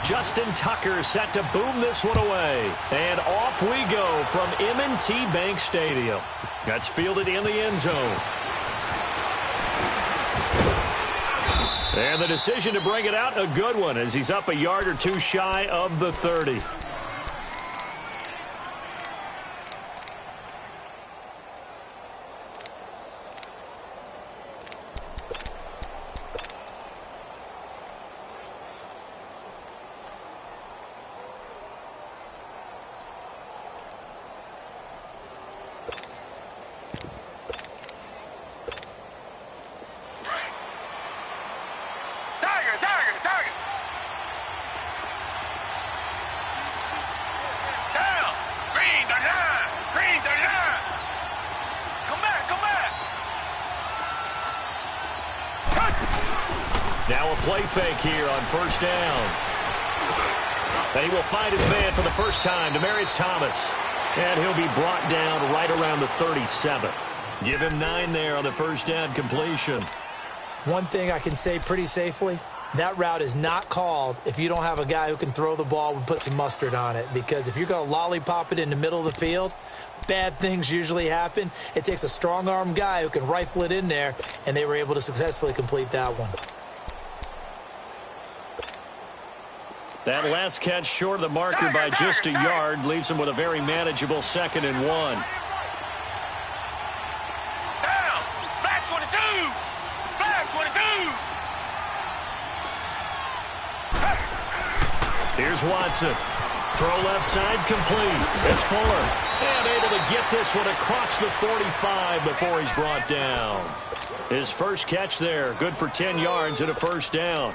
Justin Tucker set to boom this one away. And off we go from M&T Bank Stadium. That's fielded in the end zone. And the decision to bring it out, a good one, as he's up a yard or two shy of the 30. Now a play fake here on first down. And he will find his man for the first time, Demaryius Thomas. And he'll be brought down right around the 37. Give him 9 there on the first down completion. One thing I can say pretty safely, that route is not called if you don't have a guy who can throw the ball and put some mustard on it. Because if you're going to lollipop it in the middle of the field, bad things usually happen. It takes a strong-arm guy who can rifle it in there, and they were able to successfully complete that one. That last catch short of the marker by just a yard leaves him with a very manageable 2nd and 1. Down! Back 22! Back 22! Here's Watson. Throw left side complete. It's Fuller. And able to get this one across the 45 before he's brought down. His first catch there. Good for 10 yards and a first down.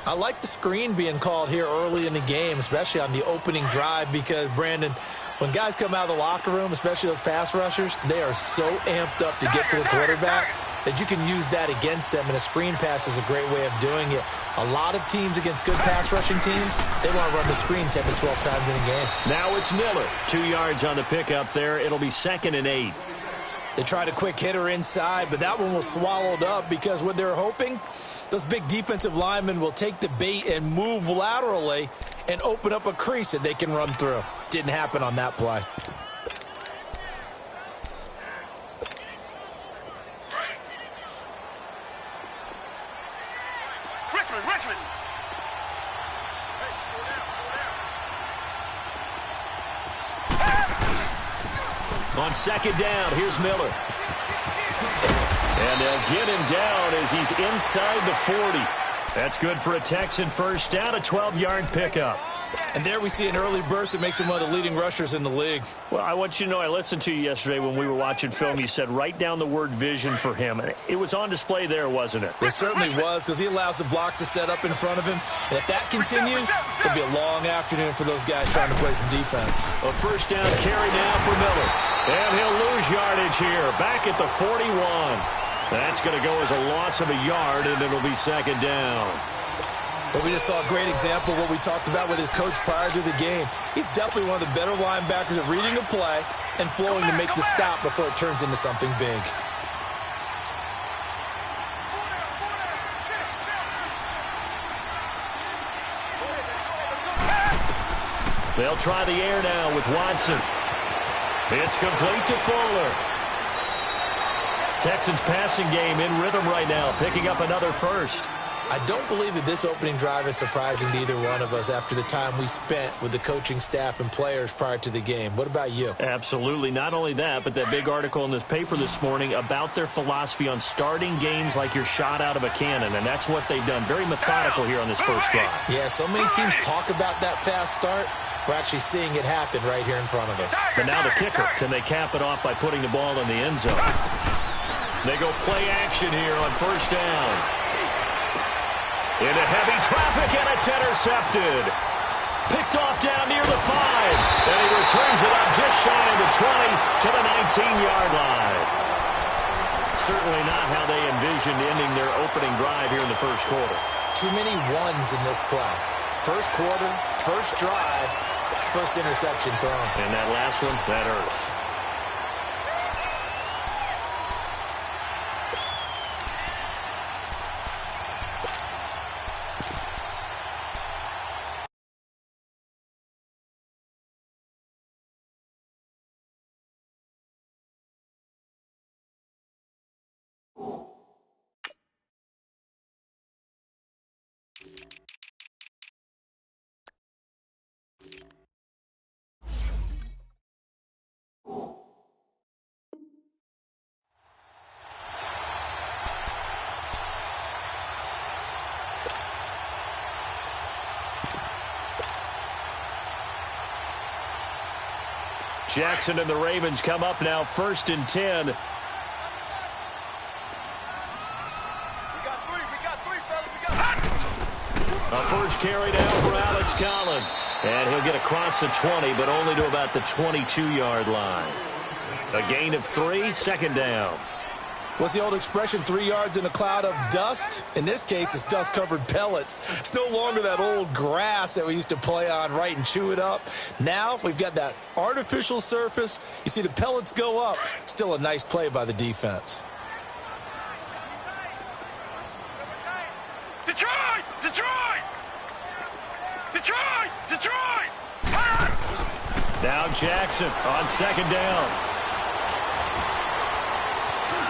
I like the screen being called here early in the game, especially on the opening drive, because, Brandon, when guys come out of the locker room, especially those pass rushers, they are so amped up to get to the quarterback that you can use that against them, and a screen pass is a great way of doing it. A lot of teams against good pass rushing teams, they want to run the screen 10 to 12 times in a game. Now it's Miller. 2 yards on the pickup there. It'll be 2nd and 8. They tried a quick hitter inside, but that one was swallowed up because what they're hoping, those big defensive linemen will take the bait and move laterally and open up a crease that they can run through. Didn't happen on that play. Richmond! On 2nd down, here's Miller. And they'll get him down as he's inside the 40. That's good for a Texan first down, a 12-yard pickup. And there we see an early burst that makes him one of the leading rushers in the league. Well, I want you to know, I listened to you yesterday when we were watching film. You said write down the word vision for him. It was on display there, wasn't it? It certainly was, because he allows the blocks to set up in front of him. And if that continues, it'll be a long afternoon for those guys trying to play some defense. A first down carry now for Miller. And he'll lose yardage here, back at the 41. That's going to go as a loss of a yard, and it'll be 2nd down. But we just saw a great example of what we talked about with his coach prior to the game. He's definitely one of the better linebackers at reading a play and flowing to make the stop before it turns into something big. They'll try the air now with Watson. It's complete to Fuller. Texans passing game in rhythm right now, picking up another first. I don't believe that this opening drive is surprising to either one of us after the time we spent with the coaching staff and players prior to the game. What about you? Absolutely. Not only that, but that big article in this paper this morning about their philosophy on starting games like you're shot out of a cannon, and that's what they've done. Very methodical here on this first drive. Yeah, so many teams talk about that fast start. We're actually seeing it happen right here in front of us. But now the kicker. Can they cap it off by putting the ball in the end zone? They go play action here on first down. Into heavy traffic, and it's intercepted. Picked off down near the 5. And he returns it up just shy of the 20 to the 19-yard line. Certainly not how they envisioned ending their opening drive here in the first quarter. Too many ones in this play. First quarter, first drive, first interception thrown. And that last one, that hurts. Jackson and the Ravens come up now 1st and 10. We got three, fellas. A first carry down for Alex Collins. And he'll get across the 20, but only to about the 22-yard line. A gain of 3, 2nd down. What's the old expression, 3 yards in a cloud of dust? In this case, it's dust-covered pellets. It's no longer that old grass that we used to play on, right, and chew it up. Now we've got that artificial surface. You see the pellets go up. Still a nice play by the defense. Detroit! Detroit! Detroit! Detroit! Now Jackson on 2nd down.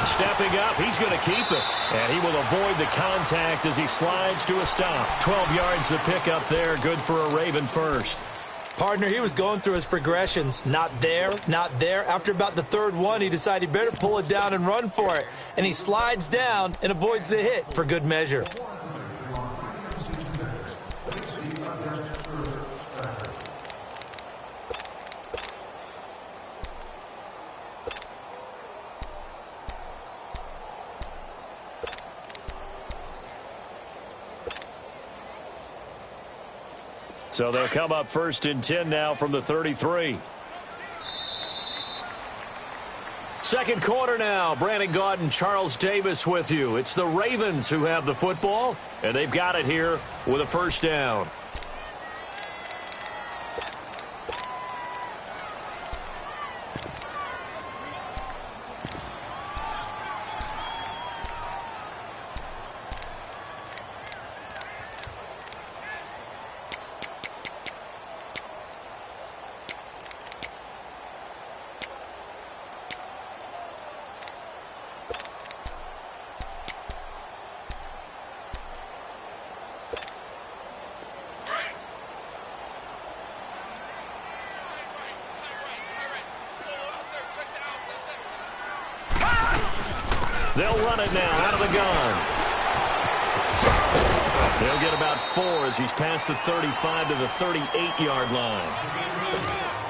Stepping up, he's going to keep it. And he will avoid the contact as he slides to a stop. 12 yards to pick up there. Good for a Raven first. Partner, he was going through his progressions. Not there, not there. After about the 3rd one, he decided he better pull it down and run for it. And he slides down and avoids the hit for good measure. So they'll come up 1st and 10 now from the 33. Second quarter now. Brandon Gaudin, Charles Davis with you. It's the Ravens who have the football, and they've got it here with a 1st down. They'll run it now out of the gun. They'll get about 4 as he's past the 35 to the 38-yard line.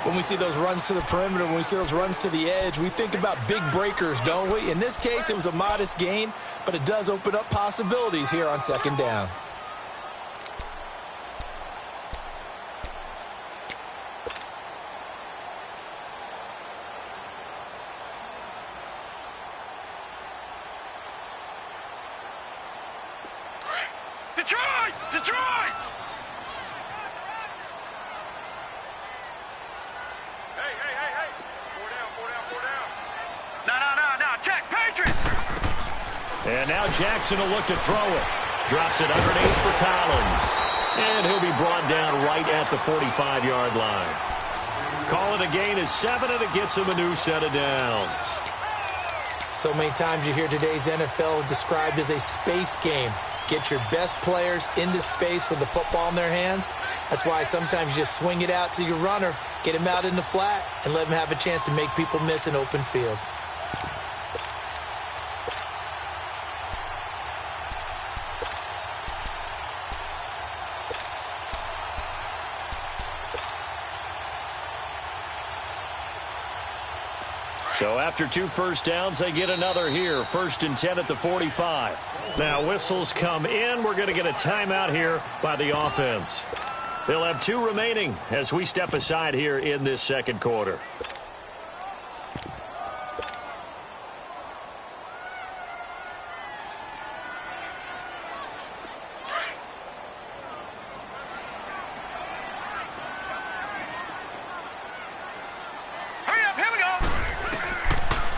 When we see those runs to the perimeter, when we see those runs to the edge, we think about big breakers, don't we? In this case, it was a modest gain, but it does open up possibilities here on 2nd down. Detroit! Detroit! Hey. 4 down. No. Check, Patriots! And now Jackson will look to throw it. Drops it underneath for Collins. And he'll be brought down right at the 45-yard line. Call it a gain of 7, and it gets him a new set of downs. So many times you hear today's NFL described as a space game. Get your best players into space with the football in their hands. That's why sometimes you just swing it out to your runner, get him out in the flat, and let him have a chance to make people miss an open field. So after 2 first downs, they get another here. 1st and 10 at the 45. Now whistles come in. We're going to get a timeout here by the offense. They'll have 2 remaining as we step aside here in this 2nd quarter.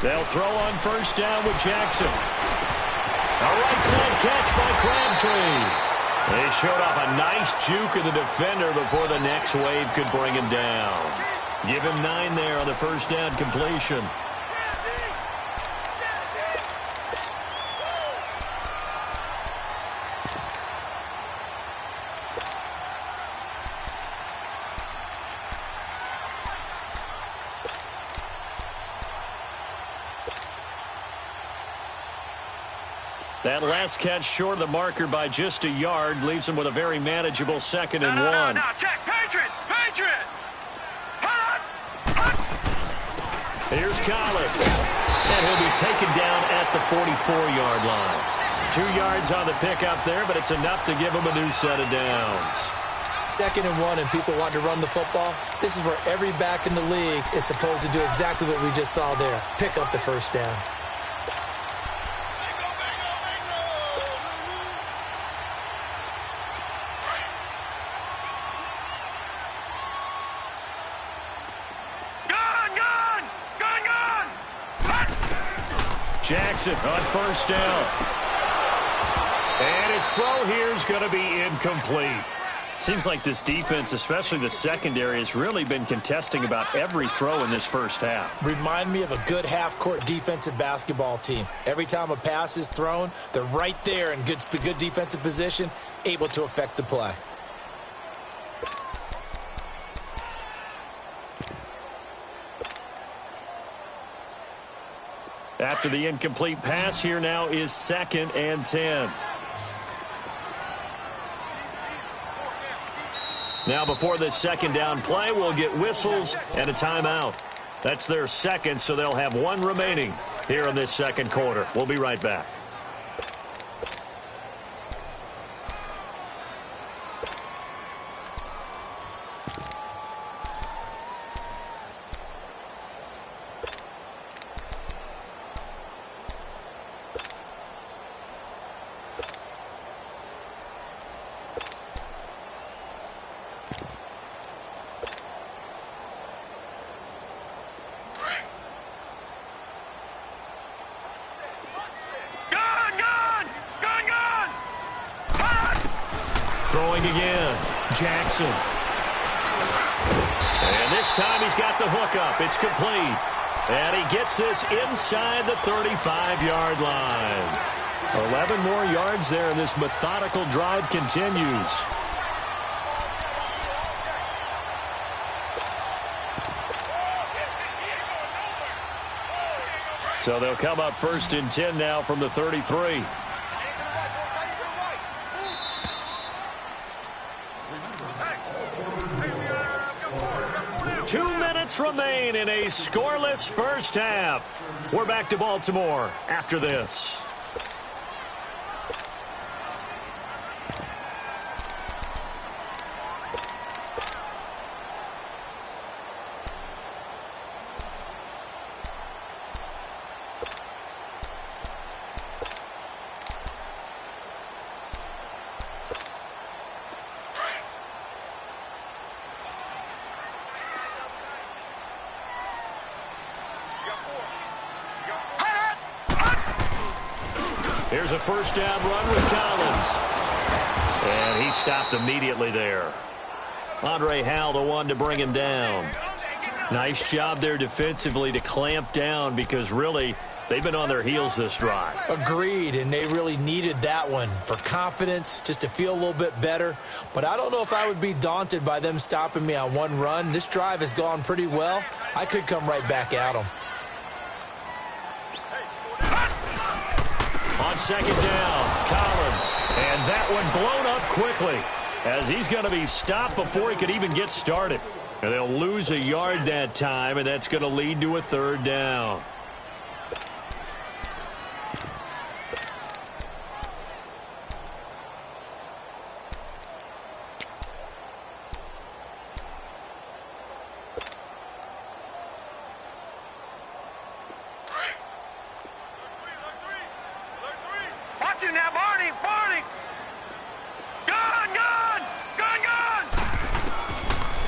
They'll throw on 1st down with Jackson. A right side catch by Crabtree. They showed off a nice juke of the defender before the next wave could bring him down. Give him 9 there on the 1st down completion. That last catch short of the marker by just a yard leaves him with a very manageable 2nd and 1. No, check, Patriot! Here's Collins. And he'll be taken down at the 44-yard line. 2 yards on the pickup there, but it's enough to give him a new set of downs. 2nd and 1, and people want to run the football. This is where every back in the league is supposed to do exactly what we just saw there. Pick up the first down. Jackson on first down. And his throw here is going to be incomplete. Seems like this defense, especially the secondary, has really been contesting about every throw in this first half. Remind me of a good half-court defensive basketball team. Every time a pass is thrown, they're right there in good defensive position, able to affect the play. After the incomplete pass, here now is 2nd and 10. Now before this 2nd down play, we'll get whistles and a timeout. That's their 2nd, so they'll have 1 remaining here in this 2nd quarter. We'll be right back. Throwing again, Jackson. And this time he's got the hook up. It's complete. And he gets this inside the 35-yard line. 11 more yards there, and this methodical drive continues. So they'll come up 1st and 10 now from the 33. Remain in a scoreless first half. We're back to Baltimore after this. Here's a first down run with Collins. And he stopped immediately there. Andre Howell, the one to bring him down. Nice job there defensively to clamp down because really they've been on their heels this drive. Agreed, and they really needed that one for confidence, just to feel a little bit better. But I don't know if I would be daunted by them stopping me on one run. This drive has gone pretty well. I could come right back at them. On 2nd down, Collins. And that one blown up quickly as he's going to be stopped before he could even get started. And they'll lose a yard that time, and that's going to lead to a 3rd down.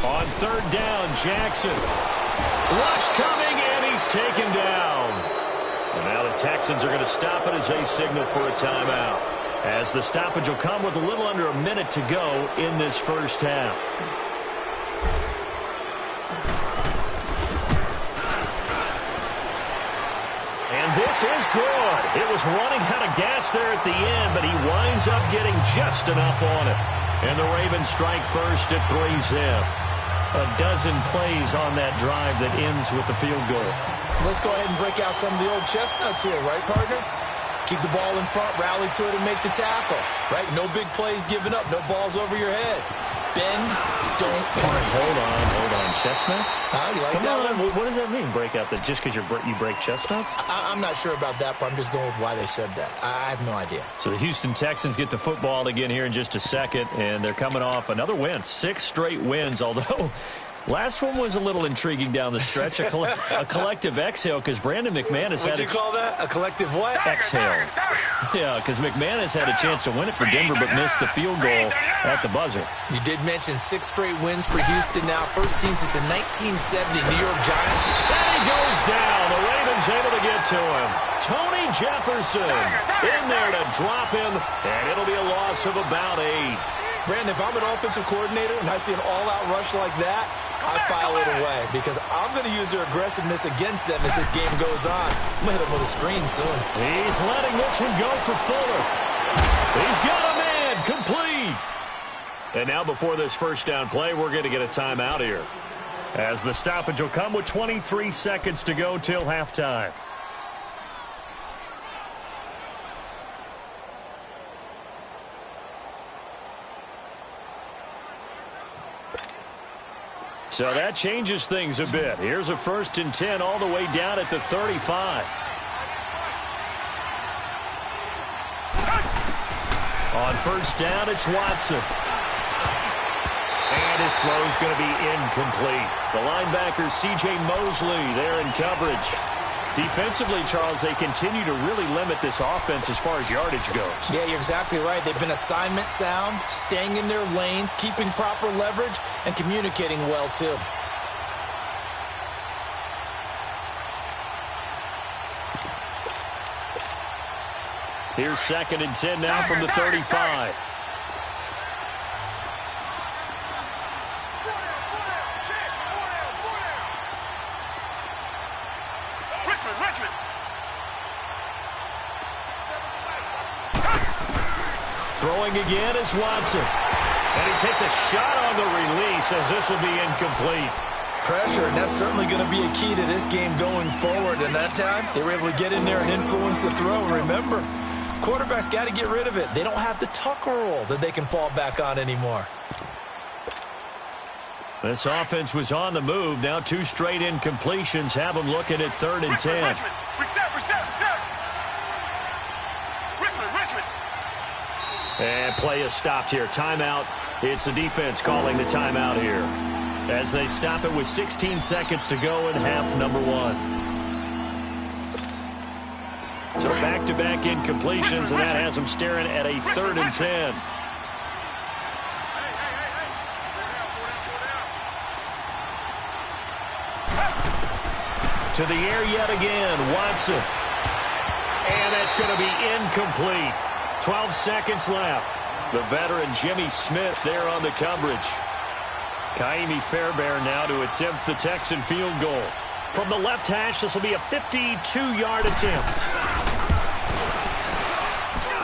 On 3rd down, Jackson. Rush coming, and he's taken down. And now the Texans are going to stop it as they signal for a timeout, as the stoppage will come with a little under a minute to go in this first half. And this is good. It was running out of gas there at the end, but he winds up getting just enough on it. And the Ravens strike first at 3-zip. A dozen plays on that drive that ends with the field goal. Let's go ahead and break out some of the old chestnuts here, right, partner? Keep the ball in front, rally to it, and make the tackle, right? No big plays given up, no balls over your head. Bend, don't break. Hold on. Chestnuts? You like Come that on. one? What does that mean, break out? That just because you break chestnuts? I'm not sure about that, but I'm just going with why they said that. I have no idea. So the Houston Texans get to football again here in just a second, and they're coming off another win. 6 straight wins, although last one was a little intriguing down the stretch. A collective exhale because Brandon McManus had What'd you call that? A collective what? exhale. Yeah, because McManus had a chance to win it for Denver but missed the field goal at the buzzer. You did mention 6 straight wins for Houston now. First team since the 1970 New York Giants. And he goes down. The Ravens able to get to him. Tony Jefferson in there to drop him, and it'll be a loss of about 8. Brandon, if I'm an offensive coordinator and I see an all-out rush like that, I file it away because I'm going to use their aggressiveness against them as this game goes on. I'm going to hit them with a screen soon. He's letting this one go for Fuller. He's got a man complete. And now before this first down play, we're going to get a timeout here, as the stoppage will come with 23 seconds to go till halftime. So that changes things a bit. Here's a 1st and 10 all the way down at the 35. On first down, it's Watson. And his throw's going to be incomplete. The linebacker, C.J. Mosley, there in coverage. Defensively, Charles, they continue to really limit this offense as far as yardage goes. Yeah, you're exactly right. They've been assignment sound, staying in their lanes, keeping proper leverage, and communicating well, too. Here's 2nd and 10 now from the 35. Throwing again is Watson. And he takes a shot on the release as this will be incomplete. Pressure, and that's certainly going to be a key to this game going forward. And that time, they were able to get in there and influence the throw. Remember, quarterbacks got to get rid of it. They don't have the Tucker roll that they can fall back on anymore. This offense was on the move. Now 2 straight incompletions have them looking at 3rd and 10. And play is stopped here. Timeout. It's the defense calling the timeout here, as they stop it with 16 seconds to go in half number 1. So back-to-back incompletions, and that has them staring at a 3rd and 10. To the air yet again, Watson. And that's going to be incomplete. 12 seconds left. The veteran Jimmy Smith there on the coverage. Kaimi Fairbairn now to attempt the Texan field goal. From the left hash, this will be a 52-yard attempt.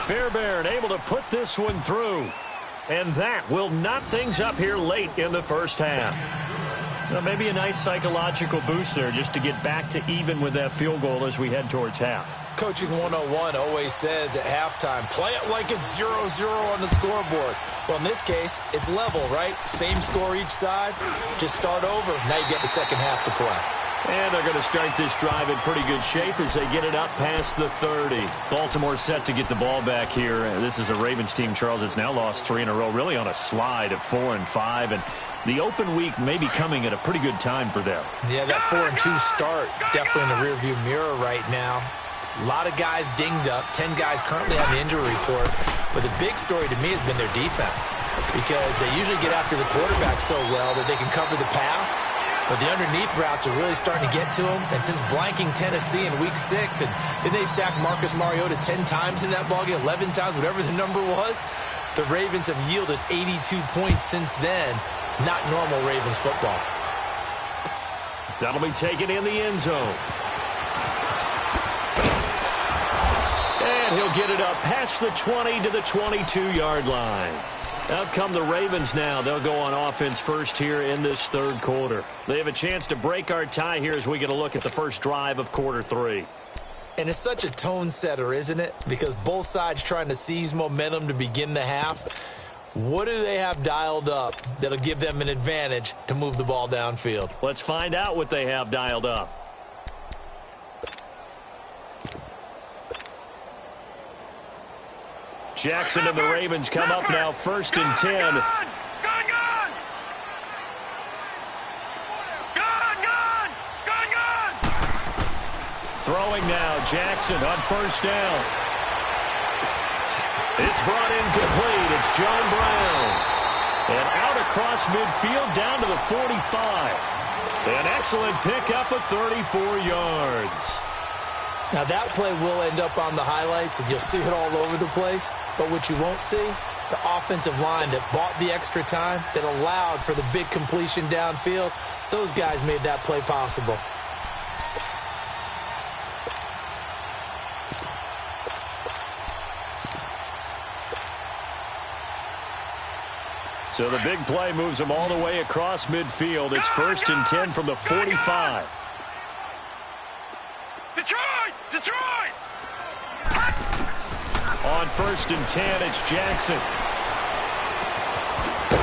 Fairbairn able to put this one through. And that will knot things up here late in the first half. Well, maybe a nice psychological boost there just to get back to even with that field goal as we head towards half. Coaching 101 always says at halftime, play it like it's 0-0 on the scoreboard. Well, in this case, it's level, right? Same score each side. Just start over. Now you get the second half to play. And they're going to start this drive in pretty good shape as they get it up past the 30. Baltimore set to get the ball back here. This is a Ravens team, Charles, that's now lost 3 in a row, really on a slide at 4 and 5. And the open week may be coming at a pretty good time for them. Yeah, that 4-2 start definitely in the rearview mirror right now. A lot of guys dinged up, 10 guys currently on the injury report. But the big story to me has been their defense, because they usually get after the quarterback so well that they can cover the pass. But the underneath routes are really starting to get to them. And since blanking Tennessee in Week 6, and didn't they sack Marcus Mariota 10 times in that ballgame, 11 times, whatever the number was? The Ravens have yielded 82 points since then. Not normal Ravens football. That'll be taken in the end zone. And he'll get it up past the 20 to the 22-yard line. Out come the Ravens now. They'll go on offense first here in this third quarter. They have a chance to break our tie here as we get a look at the first drive of quarter 3. And it's such a tone setter, isn't it? Because both sides trying to seize momentum to begin the half. What do they have dialed up that'll give them an advantage to move the ball downfield? Let's find out what they have dialed up. Jackson and the Ravens come up now, 1st and 10. Throwing now, Jackson on 1st down. It's brought in complete. It's John Brown. And out across midfield down to the 45. An excellent pickup of 34 yards. Now that play will end up on the highlights, and you'll see it all over the place. But what you won't see, the offensive line that bought the extra time, that allowed for the big completion downfield, those guys made that play possible. So the big play moves them all the way across midfield. It's 1st and 10 from the 45. Detroit! On 1st and 10, it's Jackson.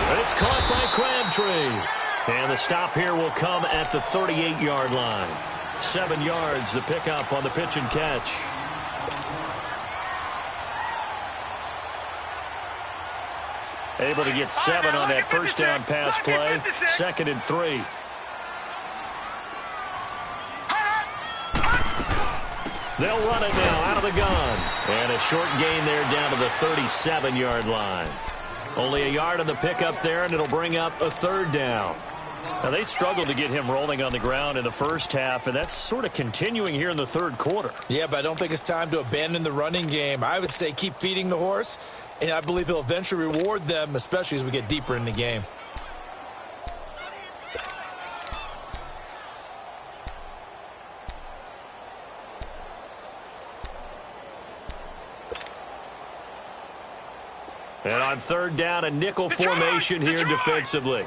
And it's caught by Crabtree. And the stop here will come at the 38-yard line. 7 yards, the pickup on the pitch and catch. Able to get 7 on that 1st down pass play. 2nd and 3. They'll run it now out of the gun. And a short gain there down to the 37-yard line. Only a yard on the pickup there, and it'll bring up a 3rd down. Now, they struggled to get him rolling on the ground in the first half, and that's sort of continuing here in the 3rd quarter. Yeah, but I don't think it's time to abandon the running game. I would say keep feeding the horse, and I believe he'll eventually reward them, especially as we get deeper in the game. And on 3rd down, a nickel formation here defensively.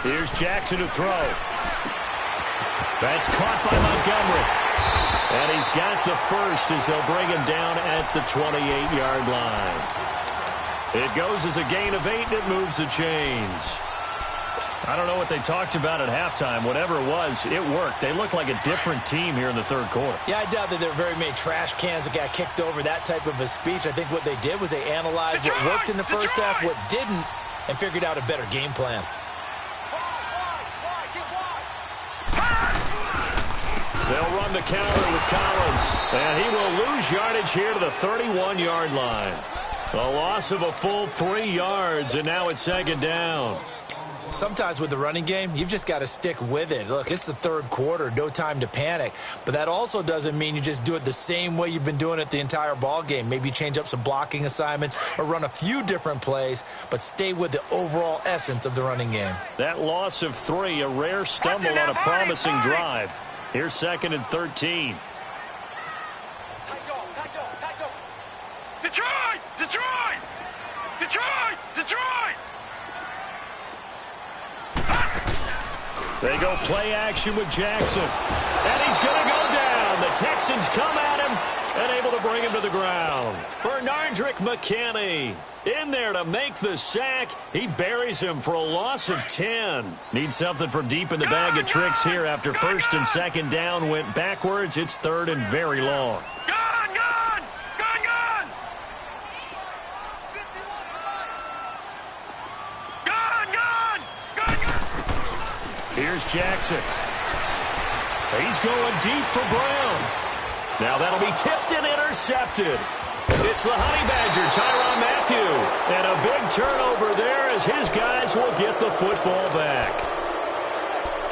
Here's Jackson to throw. That's caught by Montgomery. And he's got the 1st as they'll bring him down at the 28-yard line. It goes as a gain of 8, and it moves the chains. I don't know what they talked about at halftime. Whatever it was, it worked. They look like a different team here in the 3rd quarter. Yeah, I doubt that there were very many trash cans that got kicked over, that type of a speech. I think what they did was they analyzed what worked in the first half, what didn't, and figured out a better game plan. They'll run the counter with Collins. And he will lose yardage here to the 31-yard line. A loss of a full 3 yards, and now it's 2nd down. Sometimes with the running game, you've just got to stick with it. Look, it's the 3rd quarter, no time to panic. But that also doesn't mean you just do it the same way you've been doing it the entire ball game. Maybe change up some blocking assignments or run a few different plays, but stay with the overall essence of the running game. That loss of 3, a rare stumble on a promising drive. Here's 2nd and 13. Detroit! They go play action with Jackson. And he's going to go down. The Texans come at him and able to bring him to the ground. Bernardrick McKinney in there to make the sack. He buries him for a loss of 10. Needs something from deep in the bag of tricks here after 1st and 2nd down went backwards. It's 3rd and very long. Here's Jackson. He's going deep for Brown. Now that'll be tipped and intercepted. It's the Honey Badger, Tyrann Mathieu. And a big turnover there as his guys will get the football back.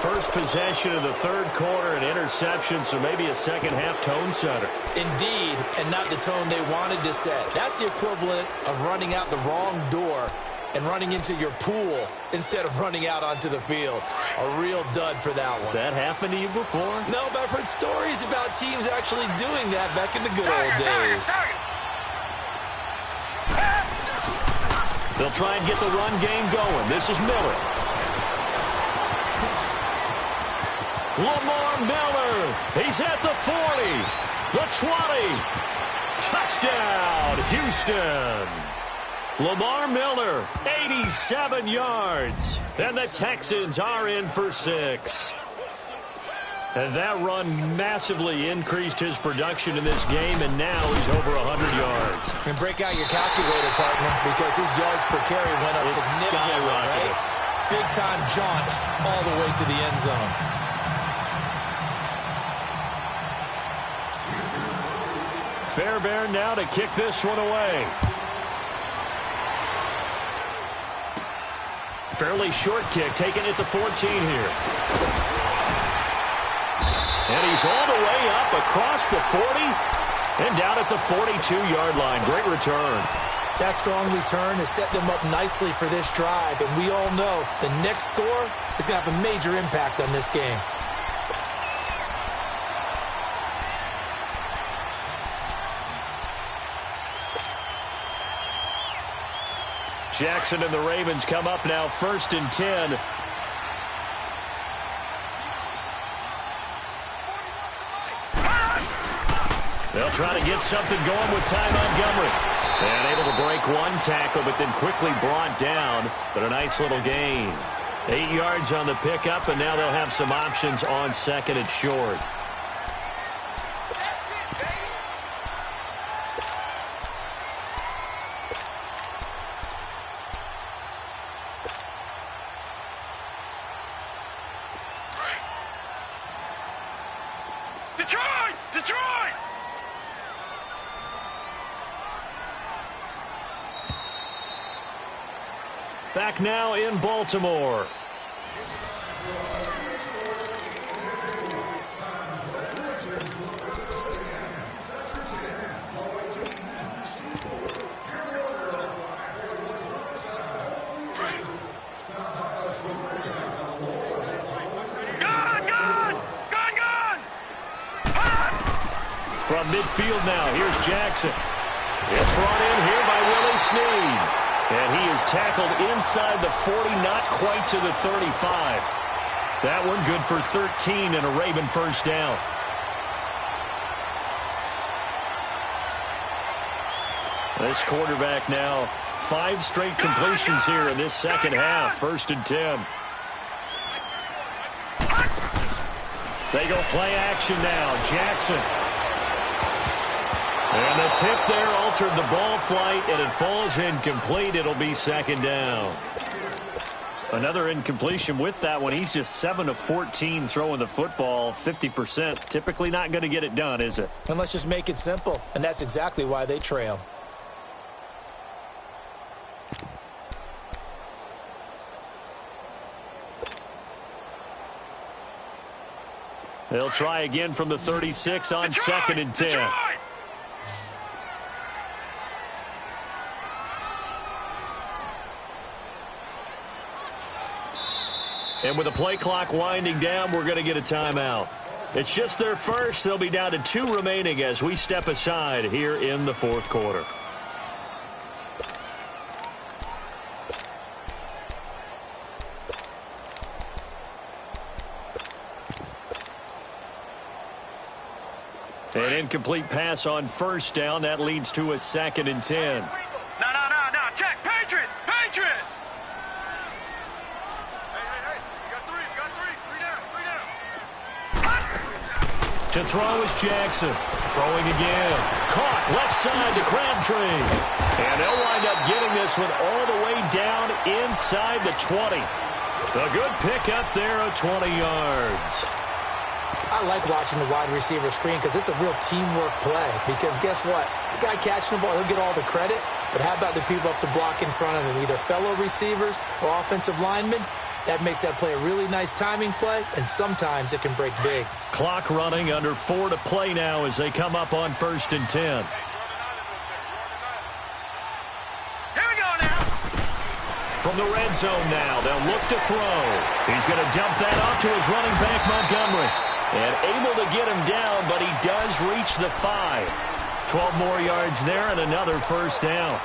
First possession of the 3rd quarter, an interception, so maybe a second-half tone setter. Indeed, and not the tone they wanted to set. That's the equivalent of running out the wrong door and running into your pool instead of running out onto the field. A real dud for that one. Has that happened to you before? No, but I've heard stories about teams actually doing that back in the good old days. They'll try and get the run game going. This is Miller. Lamar Miller. He's at the 40. The the 20. Touchdown, Houston. Lamar Miller, 87 yards. And the Texans are in for 6. And that run massively increased his production in this game, and now he's over 100 yards. And break out your calculator, partner, because his yards per carry went up significantly, right? Big-time jaunt all the way to the end zone. Fairbairn now to kick this one away. Fairly short kick, taken at the 14 here. And he's all the way up across the 40 and down at the 42-yard line. Great return. That strong return has set them up nicely for this drive, and we all know the next score is going to have a major impact on this game. Jackson and the Ravens come up now 1st and 10. They'll try to get something going with Ty Montgomery. And able to break one tackle, but then quickly brought down. But a nice little gain. 8 yards on the pickup, and now they'll have some options on 2nd and short. Back now in Baltimore. From midfield now, here's Jackson. It's brought in here by Willie Snead. And he is tackled inside the 40, not quite to the 35. That one good for 13 and a Raven first down. This quarterback now, 5 straight completions here in this second half. 1st and 10. They go play action now. Jackson. And the tip there altered the ball flight, and it falls incomplete. It'll be 2nd down. Another incompletion with that one. He's just 7 of 14 throwing the football, 50%. Typically not going to get it done, is it? And let's just make it simple, and that's exactly why they trail. They'll try again from the 36 on 2nd and 10. And with the play clock winding down, we're going to get a timeout. It's just their first. They'll be down to 2 remaining as we step aside here in the 4th quarter. An incomplete pass on 1st down. That leads to a 2nd and 10. No. Check. Patriot. To throw is Jackson. Throwing again. Caught left side to Crabtree. And they'll wind up getting this one all the way down inside the 20. A good pickup there of 20 yards. I like watching the wide receiver screen because it's a real teamwork play. Because guess what? The guy catching the ball, he'll get all the credit. But how about the people up to block in front of him, either fellow receivers or offensive linemen? That makes that play a really nice timing play, and sometimes it can break big. Clock running, under 4 to play now as they come up on 1st and 10. Here we go now. From the red zone now, they'll look to throw. He's going to dump that off to his running back, Montgomery. And able to get him down, but he does reach the 5. 12 more yards there and another 1st down.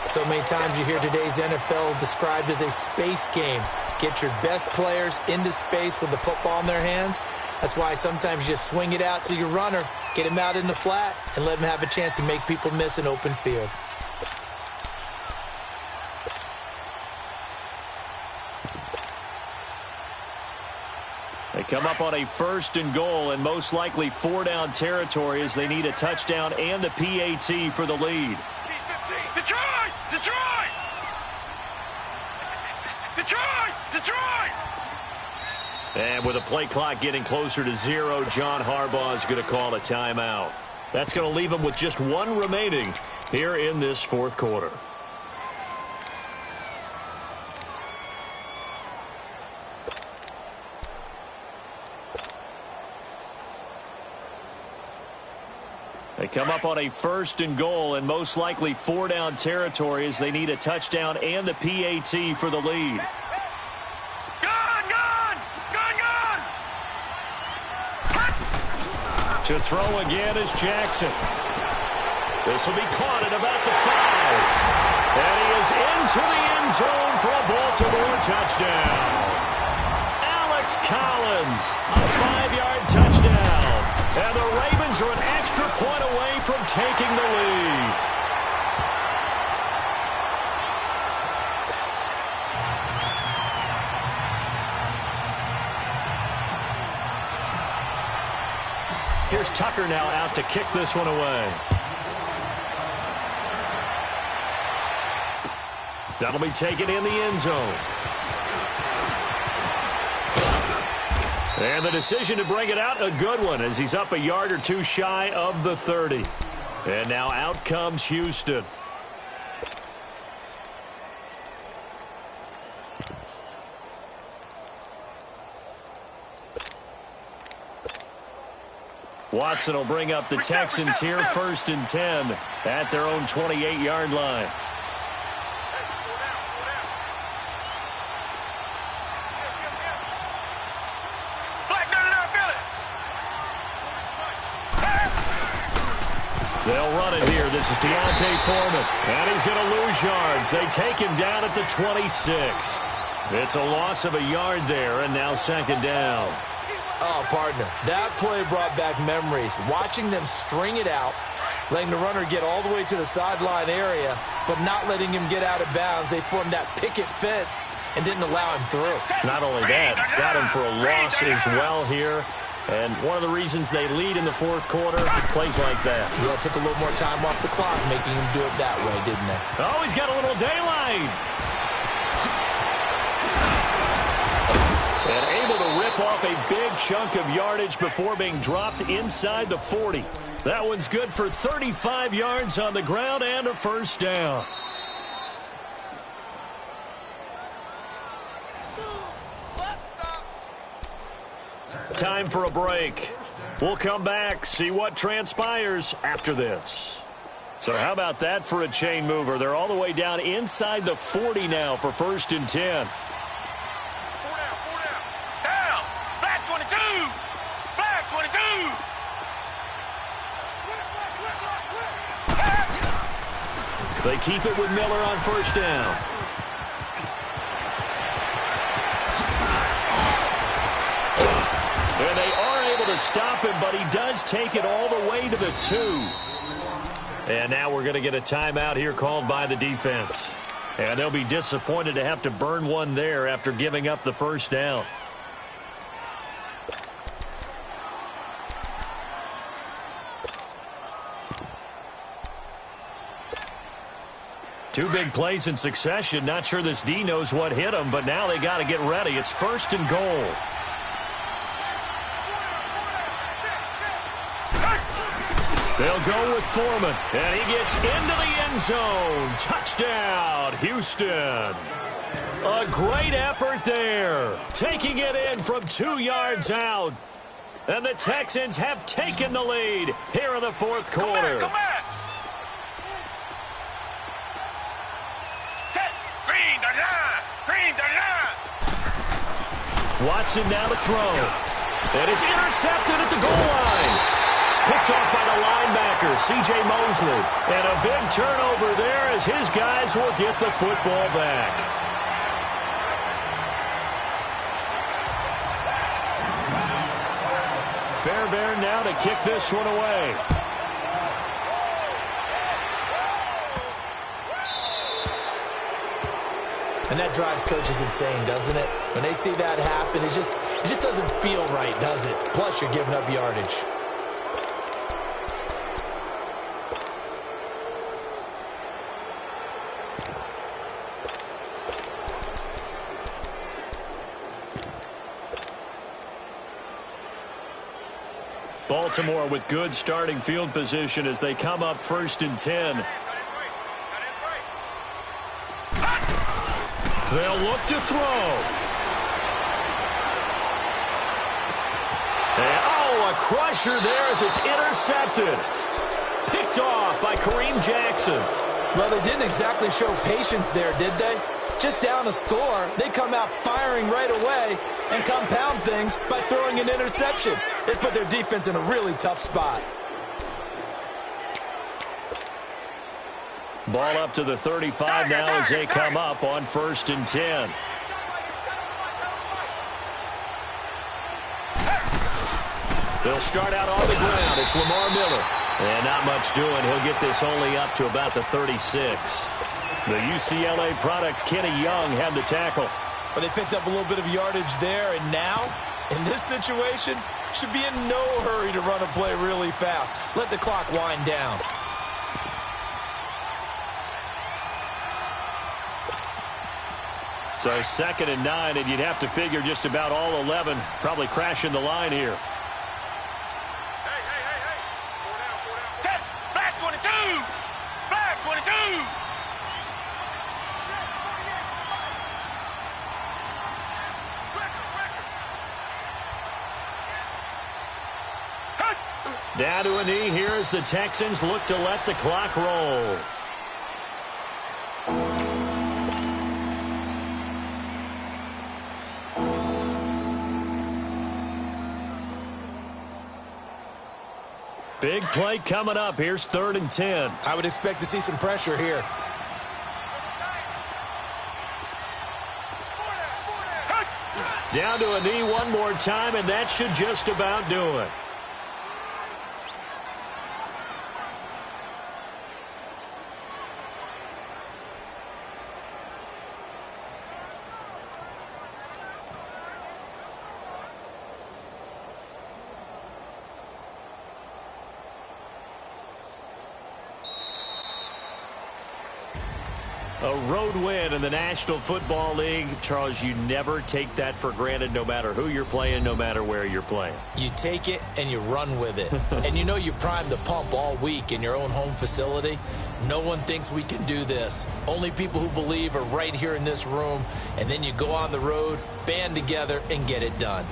So many times you hear today's NFL described as a space game. Get your best players into space with the football in their hands, That's why sometimes you just swing it out to your runner, get him out in the flat, and let him have a chance to make people miss an open field. They come up on a 1st and goal and most likely 4-down territory as they need a touchdown and the PAT for the lead. Detroit! Detroit! Detroit! Detroit! And with the play clock getting closer to 0, John Harbaugh is going to call a timeout. That's going to leave him with just 1 remaining here in this 4th quarter. They come up on a 1st and goal and most likely 4-down territory as they need a touchdown and the PAT for the lead. To throw again is Jackson. This will be caught at about the 5. And he is into the end zone for a Baltimore touchdown. Alex Collins, a 5-yard touchdown. And the Ravens are an extra point away from taking the lead. Here's Tucker now out to kick this one away. That'll be taken in the end zone. And the decision to bring it out, a good one, as he's up a yard or 2 shy of the 30. And now out comes Houston. Watson will bring up the Texans here, 1st and 10 at their own 28-yard line. They'll run it here. This is Deontay Foreman, and he's going to lose yards. They take him down at the 26. It's a loss of a yard there, and now 2nd down. Oh, partner, that play brought back memories. Watching them string it out, letting the runner get all the way to the sideline area, but not letting him get out of bounds. They formed that picket fence and didn't allow him through. Not only that, got him for a loss as well here. And one of the reasons they lead in the 4th quarter, plays like that. Yeah, took a little more time off the clock, making him do it that way, didn't they? Oh, he's got a little daylight. And able to rip off a big chunk of yardage before being dropped inside the 40. That one's good for 35 yards on the ground and a 1st down. Time for a break. We'll come back, see what transpires after this. So how about that for a chain mover? They're all the way down inside the 40 now for 1st and 10. Down! Black 22! Black 22! They keep it with Miller on 1st down. And they are able to stop him, but he does take it all the way to the 2. And now we're going to get a timeout here called by the defense. And they'll be disappointed to have to burn one there after giving up the 1st down. Two big plays in succession. Not sure this D knows what hit him, but now they got to get ready. It's 1st and goal. They'll go with Foreman, and he gets into the end zone. Touchdown, Houston. A great effort there, taking it in from 2 yards out. And the Texans have taken the lead here in the 4th quarter. Come back. Green to line. Green to line. Watson now to throw. And it's intercepted at the goal line. Picked off by the linebacker, C.J. Mosley. And a big turnover there as his guys will get the football back. Fairbairn now to kick this one away. And that drives coaches insane, doesn't it? When they see that happen, it just doesn't feel right, does it? Plus, you're giving up yardage. Baltimore with good starting field position as they come up 1st and 10. They'll look to throw. And, a crusher there as it's intercepted. Picked off by Kareem Jackson. Well, they didn't exactly show patience there, did they? Just down a score, they come out firing right away and compound things by throwing an interception. They put their defense in a really tough spot. Ball up to the 35 now as they come up on 1st and 10. They'll start out on the ground. It's Lamar Miller. And not much doing. He'll get this only up to about the 36. The UCLA product, Kenny Young, had the tackle. But they picked up a little bit of yardage there, and now, in this situation, should be in no hurry to run a play really fast. Let the clock wind down. So 2nd and 9, and you'd have to figure just about all 11 probably crashing the line here. Hey. Black 22! Black 22! Down to a knee here as the Texans look to let the clock roll. Big play coming up. Here's 3rd and 10. I would expect to see some pressure here. Down to a knee one more time, and that should just about do it. A road win in the National Football League. Charles, you never take that for granted no matter who you're playing, no matter where you're playing. You take it and you run with it. And you know you primed the pump all week in your own home facility. No one thinks we can do this. Only people who believe are right here in this room. And then you go on the road, band together, and get it done.